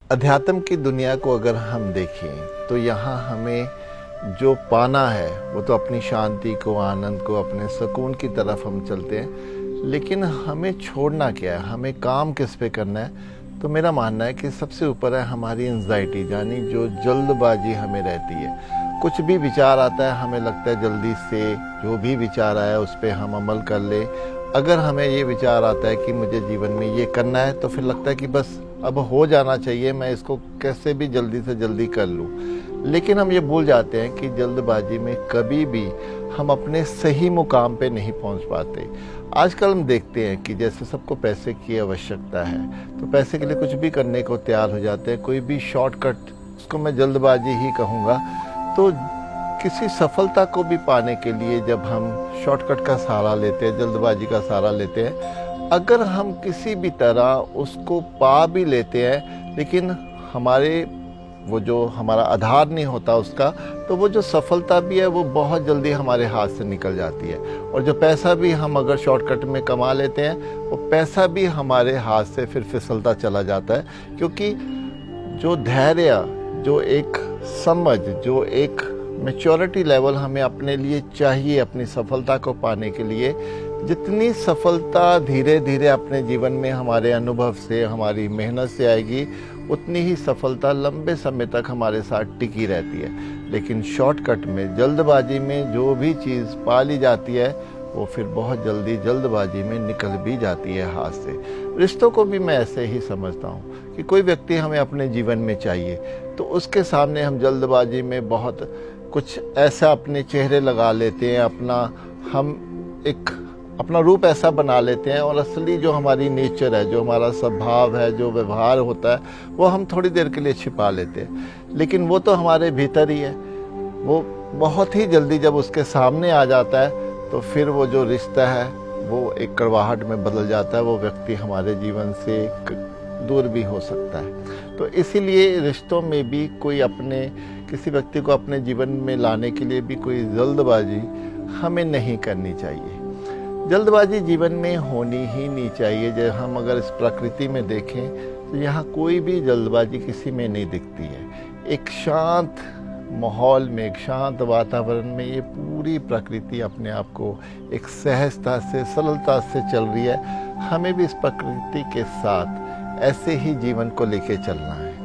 अध्यात्म की दुनिया को अगर हम देखें तो यहाँ हमें जो पाना है वो तो अपनी शांति को, आनंद को, अपने सुकून की तरफ हम चलते हैं। लेकिन हमें छोड़ना क्या है, हमें काम किस पे करना है? तो मेरा मानना है कि सबसे ऊपर है हमारी एंजाइटी, यानी जो जल्दबाजी हमें रहती है। कुछ भी विचार आता है, हमें लगता है जल्दी से जो भी विचार आया उस पर हम अमल कर ले। अगर हमें ये विचार आता है कि मुझे जीवन में ये करना है, तो फिर लगता है कि बस अब हो जाना चाहिए, मैं इसको कैसे भी जल्दी से जल्दी कर लूँ। लेकिन हम ये भूल जाते हैं कि जल्दबाजी में कभी भी हम अपने सही मुकाम पे नहीं पहुंच पाते। आजकल हम देखते हैं कि जैसे सबको पैसे की आवश्यकता है, तो पैसे के लिए कुछ भी करने को तैयार हो जाते हैं। कोई भी शॉर्टकट, उसको मैं जल्दबाजी ही कहूँगा। तो किसी सफलता को भी पाने के लिए जब हम शॉर्टकट का सहारा लेते हैं, जल्दबाजी का सहारा लेते हैं, अगर हम किसी भी तरह उसको पा भी लेते हैं, लेकिन वो जो हमारा आधार नहीं होता उसका, तो वो जो सफलता भी है वो बहुत जल्दी हमारे हाथ से निकल जाती है। और जो पैसा भी हम अगर शॉर्टकट में कमा लेते हैं, वो पैसा भी हमारे हाथ से फिर फिसलता चला जाता है। क्योंकि जो धैर्य, जो एक समझ, जो एक मैच्योरिटी लेवल हमें अपने लिए चाहिए अपनी सफलता को पाने के लिए, जितनी सफलता धीरे धीरे अपने जीवन में हमारे अनुभव से, हमारी मेहनत से आएगी, उतनी ही सफलता लंबे समय तक हमारे साथ टिकी रहती है। लेकिन शॉर्टकट में, जल्दबाजी में जो भी चीज़ पा ली जाती है, वो फिर बहुत जल्दी जल्दबाजी में निकल भी जाती है हाथ से। रिश्तों को भी मैं ऐसे ही समझता हूँ कि कोई व्यक्ति हमें अपने जीवन में चाहिए, तो उसके सामने हम जल्दबाजी में बहुत कुछ ऐसा अपने चेहरे लगा लेते हैं, अपना रूप ऐसा बना लेते हैं, और असली जो हमारी नेचर है, जो हमारा स्वभाव है, जो व्यवहार होता है, वो हम थोड़ी देर के लिए छिपा लेते हैं। लेकिन वो तो हमारे भीतर ही है। वो बहुत ही जल्दी जब उसके सामने आ जाता है, तो फिर वो जो रिश्ता है वो एक कड़वाहट में बदल जाता है। वो व्यक्ति हमारे जीवन से दूर भी हो सकता है। तो इसीलिए रिश्तों में भी किसी व्यक्ति को अपने जीवन में लाने के लिए भी कोई जल्दबाजी हमें नहीं करनी चाहिए। जल्दबाजी जीवन में होनी ही नहीं चाहिए। जब हम अगर इस प्रकृति में देखें, तो यहाँ कोई भी जल्दबाजी किसी में नहीं दिखती है। एक शांत माहौल में, एक शांत वातावरण में ये पूरी प्रकृति अपने आप को एक सहजता से, सरलता से चल रही है। हमें भी इस प्रकृति के साथ ऐसे ही जीवन को लेके चलना है।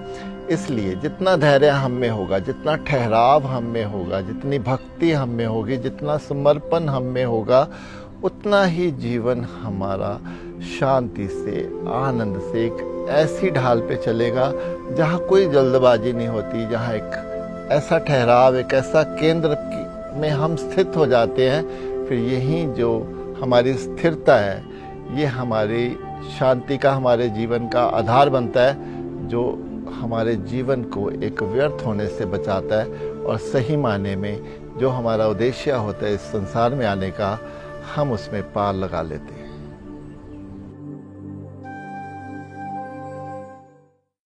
इसलिए जितना धैर्य हम में होगा, जितना ठहराव हम में होगा, जितनी भक्ति हम में होगी, जितना समर्पण हम में होगा, उतना ही जीवन हमारा शांति से, आनंद से एक ऐसी ढाल पे चलेगा जहाँ कोई जल्दबाजी नहीं होती, जहाँ एक ऐसा ठहराव, एक ऐसा केंद्र में हम स्थित हो जाते हैं। फिर यही जो हमारी स्थिरता है, ये हमारी शांति का, हमारे जीवन का आधार बनता है, जो हमारे जीवन को एक व्यर्थ होने से बचाता है। और सही मायने में जो हमारा उद्देश्य होता है इस संसार में आने का, हम उसमें पार लगा लेते हैं।